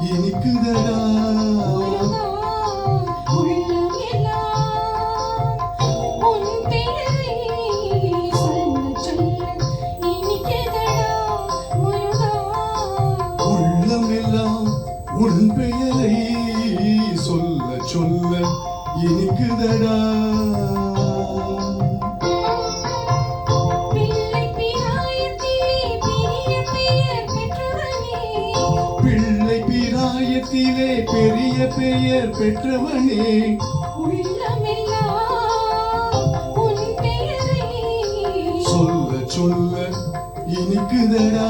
இனிக்குதடா உள்ளமெல்லாம் உன் பெயரை சொல்ல சொல்ல இனிக்குதடா பிள்ளை பிராயத்திலே பெரிய பெயர் பெற்றவனே சொல்ல சொல்ல இனிக்குதடா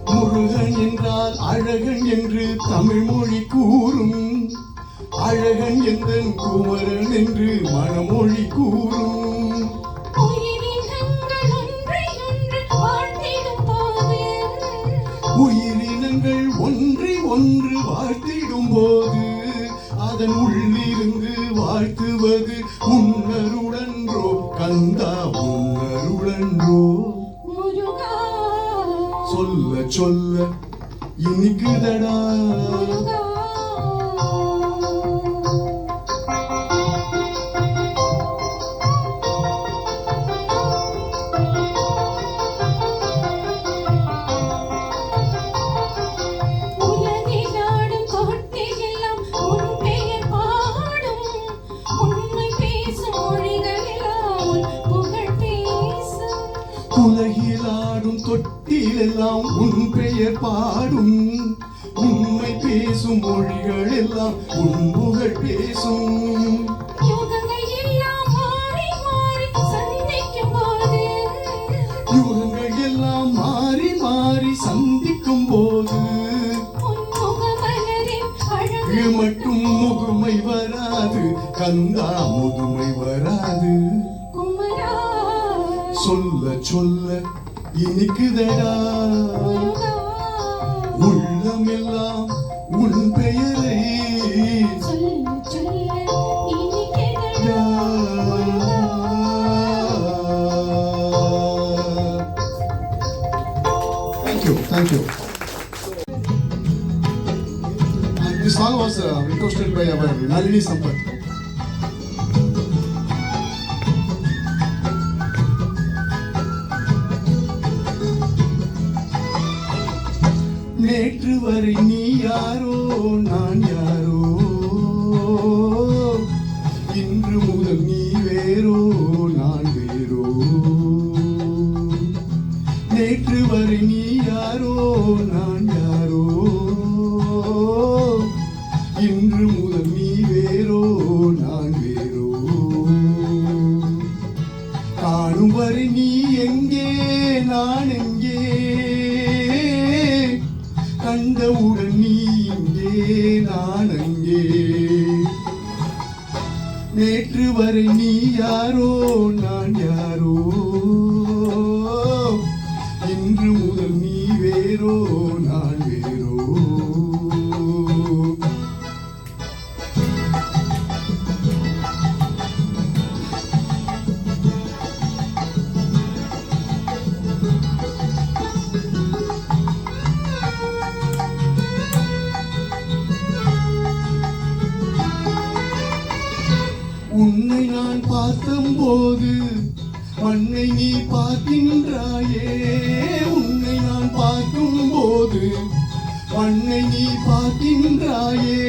முருகன் என்றால் அழகன் என்று தமிழ் மொழி கூறும் அழகன் எந்தன் குமரன் என்று மனமொழி கூறும் உயிரினங்கள் ஒன்றை ஒன்று வாழ்த்திடும் போது அதன் உள்ளிருந்து வாழ்த்துவது உன்னருடன்றோ கந்தா உன்னருடன்றோ சொல்ல சொல்ல இனிக்குதடா உலகிலாடும் தொட்டிலெல்லாம் உன் பெயர் பாடும் உண்மை பேசும் மொழிகள் எல்லாம் உன் புகழ் பேசும் யுகங்கள் எல்லாம் மாறி மாறி சந்திக்கும் போது அழகு மட்டும் முதுமை வராது கந்தா முதுமை வராது சொல்ல சொல்ல இனிக்குதடா உள்ளமெல்லாம் உன் பெயரை Thank you. This song was requested by our Nalini Sampath. நேற்று வரை நீ யாரோ நான் யாரோ இன்று முதல் நீ வேறோ நான் வேறோ நேற்று வரை நீ யாரோ நான் யாரோ இன்று முதல் நீ வேறோ நான் வேறோ காணும் வரை நீ எங்கே நான் எங்கே கண்டவுடன் நீ இங்கே நான் அங்கே நேற்று வரை நீ யாரோ நான் யாரோ இன்று முதல் நீ வேறோ நான் வேறோ உன்னை நான் பார்த்தம்போது மண்ணை நீ பார்க்கின்றாயே உன்னை நான் பார்க்கும்போது மண்ணை நீ பார்க்கின்றாயே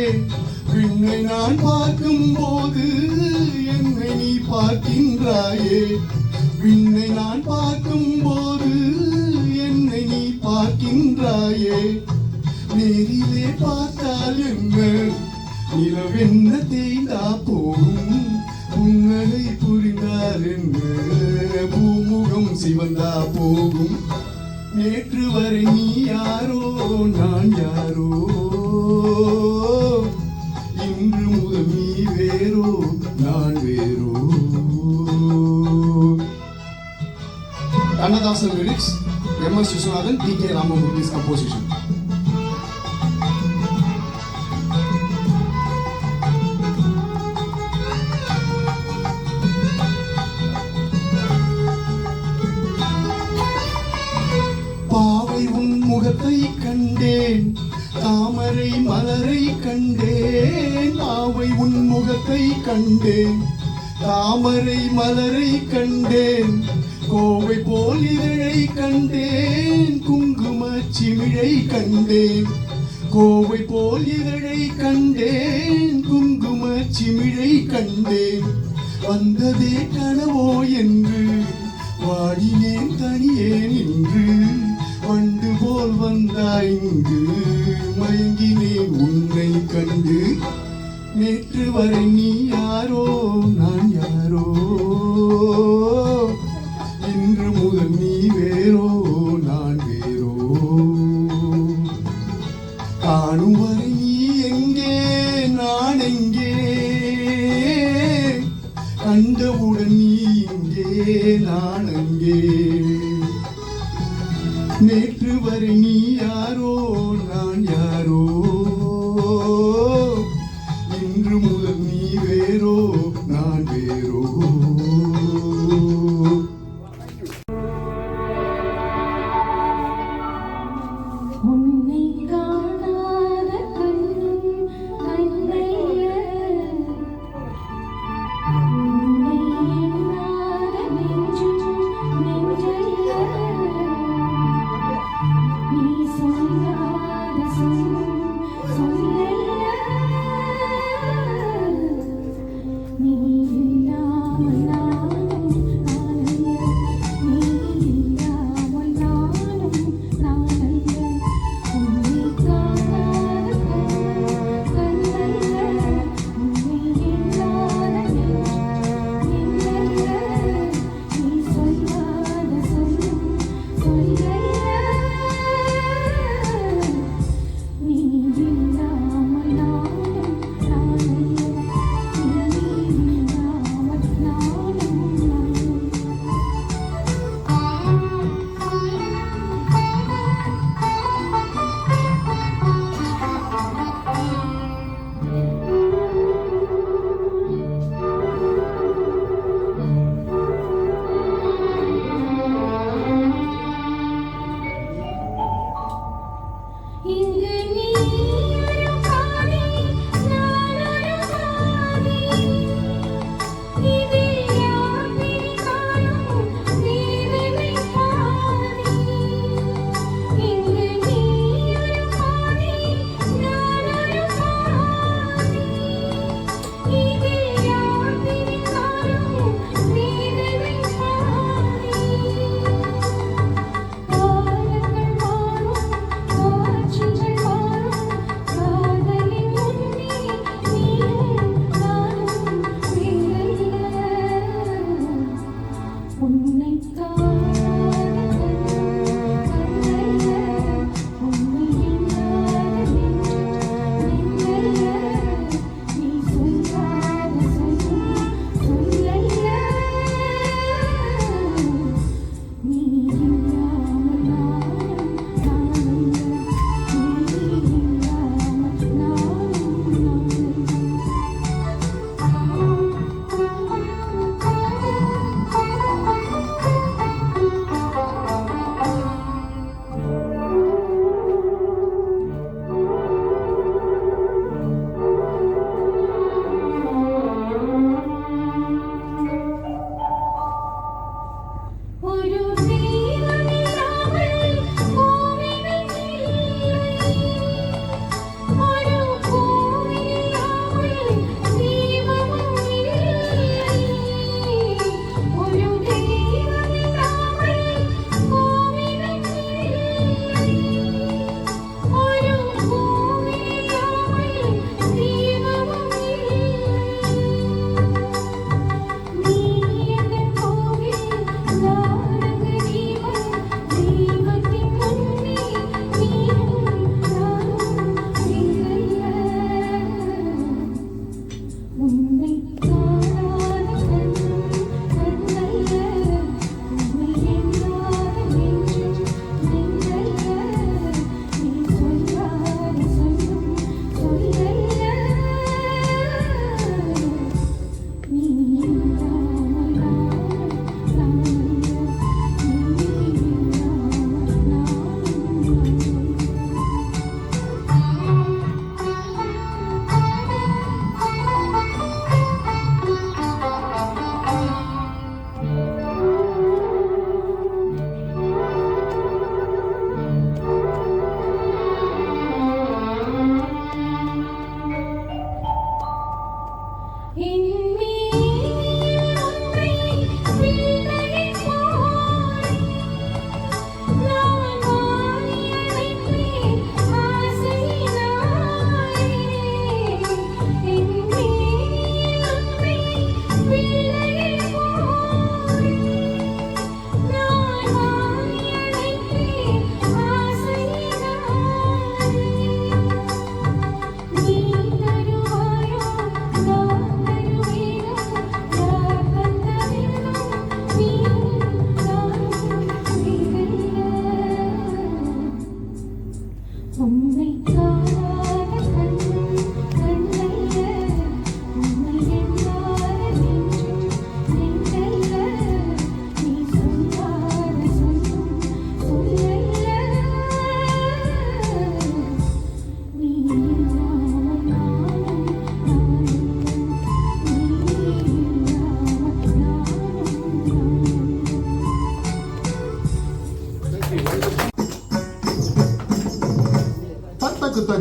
விண்ணை நான் பார்க்கும்போது என்னை நீ பார்க்கின்றாயே விண்ணை நான் பார்க்கும்போது என்னை நீ பார்க்கின்றாயே நேரிலே பார்த்தால் என்ன நிலவென்ன தேய்ந்தா போகும் புன்னகை புரிந்தால் என்ன பூமுகம் சிவந்தா போகும் நேற்று வரை நீ யாரோ நான் யாரோ இன்று முதல் நீ வேறோ நான் வேறோ Kadasan lyrics, M.S. Vishwanathan, T.K. Ramamurthy's composition. பாவை உன் முகத்தை கண்டேன், தாமரை மலரை கண்டேன். பாவை உன் முகத்தை கண்டேன், தாமரை மலரை கண்டேன். கோவை போல் இதழை கண்டேன், குங்கும சிமிழை கண்டேன். கோவை போல் இதழை கண்டேன், குங்கும சிமிழை கண்டேன். வந்ததே கனவோ என்று வாடினேன் தனியே நின்று. வண்டு போல் வந்தாய் இங்கு, மயங்கினேன் உன்னை கண்டு. நேற்று வரை நீ யாரோ நான் யாரோ, இன்று முதல் நீ வேறோ நான் வேறோ. காணும் வரை நீ எங்கே நான் எங்கே, கண்டவுடன் நீ இங்கே நான் அங்கே. நேற்று வரை நீ யாரோ நான் யாரோ, இன்று முதல் நீ வேறோ நான் வேறோ. உன்னை காணாத கண் கண்ணைய, உன்னை எண்ணாத நெஞ்சும் நெஞ்சைய. நீ சொல்லாத சொல்லைய,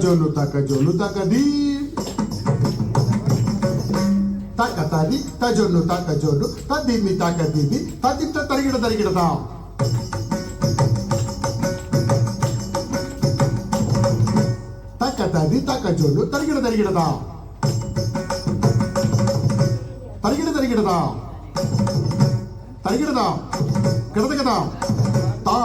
jonu taka di. Taka tadi, ta jonu, tadi mi taka dimi, tadi ta tarigida ta. Taka tadi, taka jonu, tarigida ta. Tarigida ta. Tarigida ta. Kada ta. Ta.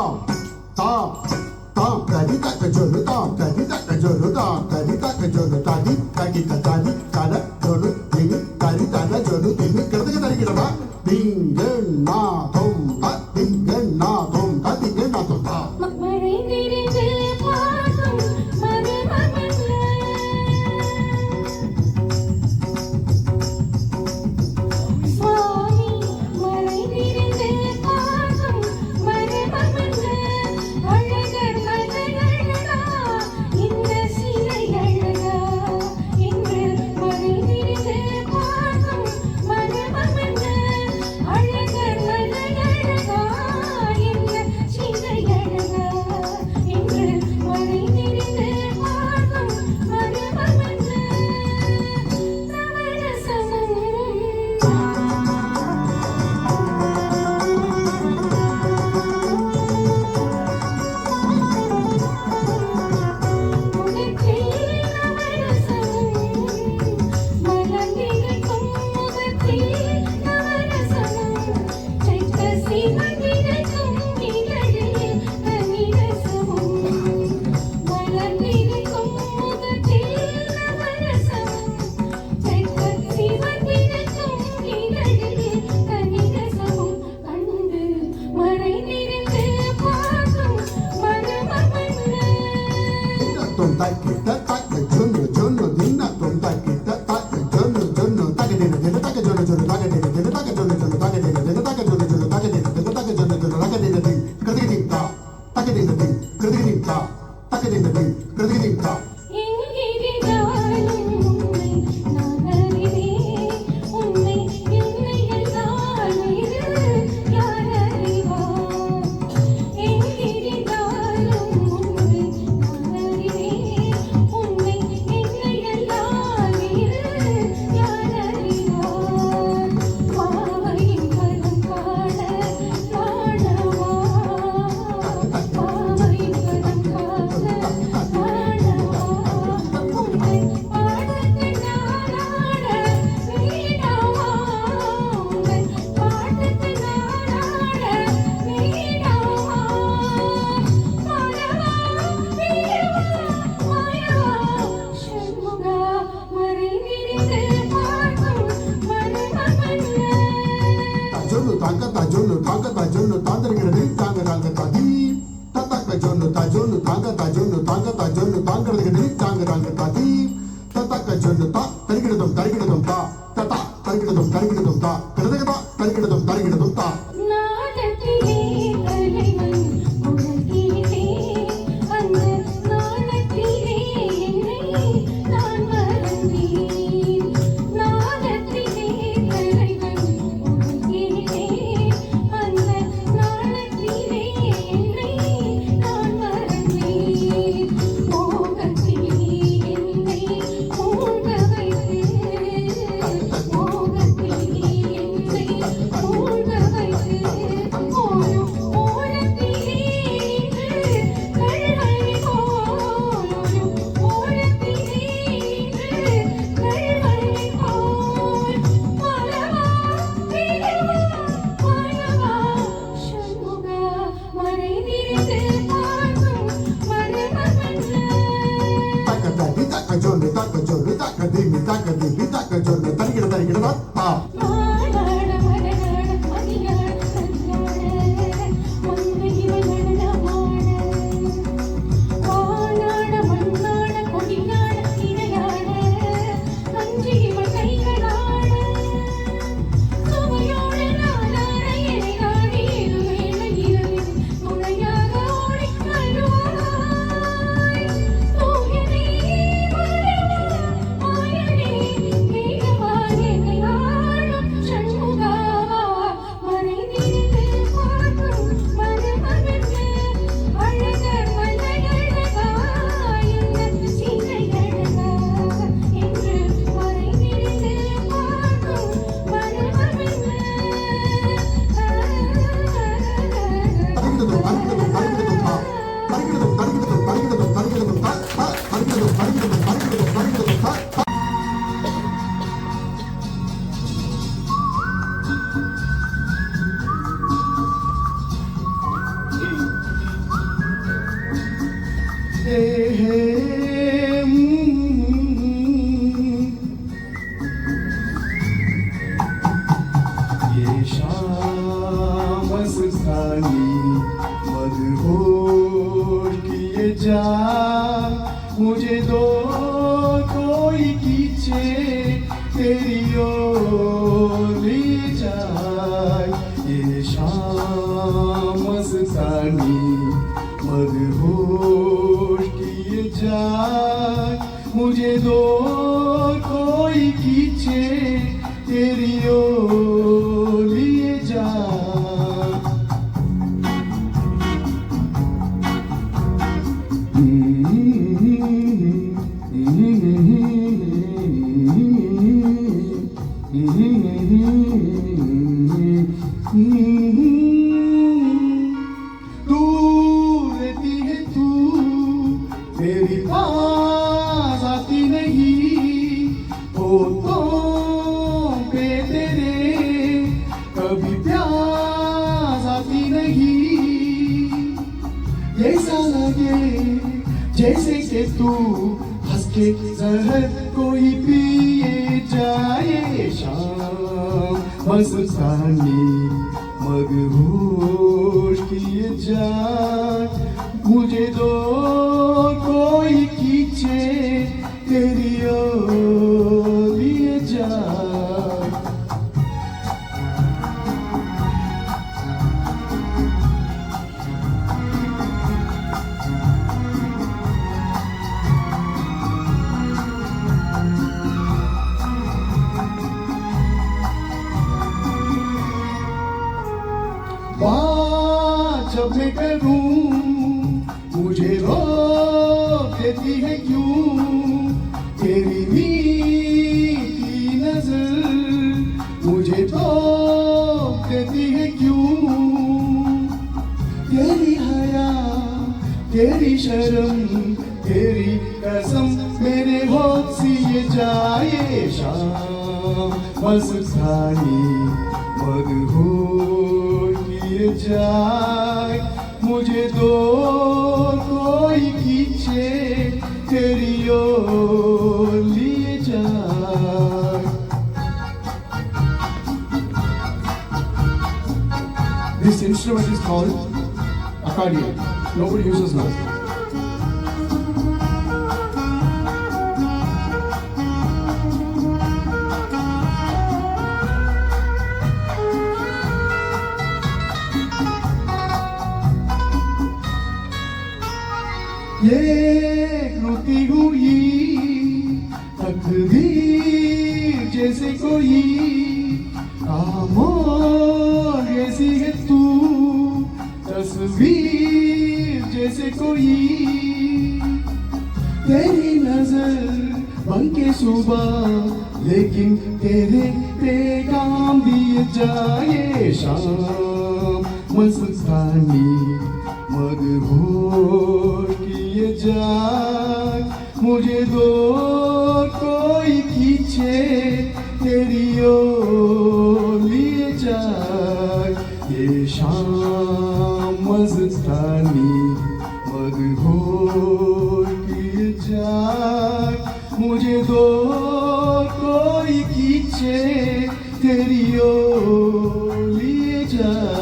Tadi taka jonu, tadi taka jonu, tadi taka jonu, tadi tadi kada jonu dimi, tadi tada jonu dimi, kada tarigida. Dingen na tom ta, dingen na tom ta, dingen na tom ta. மழை நிறைந்து பாடும் மரமல்ல சுவாமி மழை நிறைந்து பாடும் மரமல்ல அழகர் அழகழகா இந்த சிலை அழகா இன்று மழை நிறைந்து பாடும் மரமல்ல அழகர் அழகழகா இந்த சிலை அழகா இன்று மழை நிறைந்து பாடும் மரமல்ல Tom ta kita tak jono dinna tom ta kita tak jono taka dina taka jono taka dina taka jono taka dina taka jono taka dina taka jono taka dina din kada din ta taka dina din kada din ta taka dina din kada din ta ta jono tandarigida din tanga tadi tataka jono ta jono tangarigida din tanga tadi tataka jono ta tarigida ta tata tarigida ta kada tarigida ta நாடத்திலே தலைவன் உலகிலே அந்த நாடத்திலே என்னை நான் மறந்தேன் நாடத்திலே தலைவன் உலகிலே அந்த நாடத்திலே என்னை நான் மறந்தேன் மோகத்திலே என்னை மூழ்க வைத்து மோகத்திலே என்னை மூழ்க வைத்து ஓரத்திலே கழுவனை போல் ஓரத்திலே கழுவனை போல் மலவா பிரிவா மலவா சண்முகா மறை நிறுத்து பார்க்கும் மரமல்ல taka jono taka dimi taka jono tarigida ta மாநாட மலநாட மதியாட கல்யாண மங்கை வளர்ந்தமான வானாட மண்ணாட கொடியாட இடையாட அஞ்சி இவள் கைகளாட சுவையோட நாளாட எனையாடி ஏழு வேளை இரவில் துணையாக ஓடி அழுவாய் தூயனே வருவாய் மாயனே மேகமாக என்னை ஆளும் जाए मुझे दो कोई खींचे तेरी ओर ले जाए ये शाम मस्तानी मदहोश किए जाए मुझे दो कोई खींचे तेरी ओर लिए जाए दूर रहती है तू मेरी पास आती नहीं होठों पे तेरे कभी प्यास आती नहीं ऐसा लगे जैसे कि तू हंस के जहर कोई पिए जाए शाम मस्तानी मदहोश किए जाए मुझे दो कोई खींचे तेरी ओर लिए जाए बात जब मैं करूं मुझे रोक देती है क्यों तेरी मीठी नजर मुझे टोक देती है क्यों तेरी हया तेरी शर्म तेरी कसम मेरे होठ सिए जाए शाम मस्तानी मदहोश किए जाए मुझे दो कोई खींचे तेरी ओर लिए जाए This instrument is called accordion. Nobody uses now. ये रोती हुई तकदीर जैसे कोई आमोर जैसी है तू तस्वीर जैसे कोई तेरी नजर बन के सुबह लेकिन तेरे पैगाम दिए जाए शाम मस्तानी मदहोश किए जाए मुझे दो कोई खींचे तेरी ओर लिए जाए ये शाम मस्तानी मदहोश किए जाए मुझे दो कोई खींचे तेरी ओर लिए जाए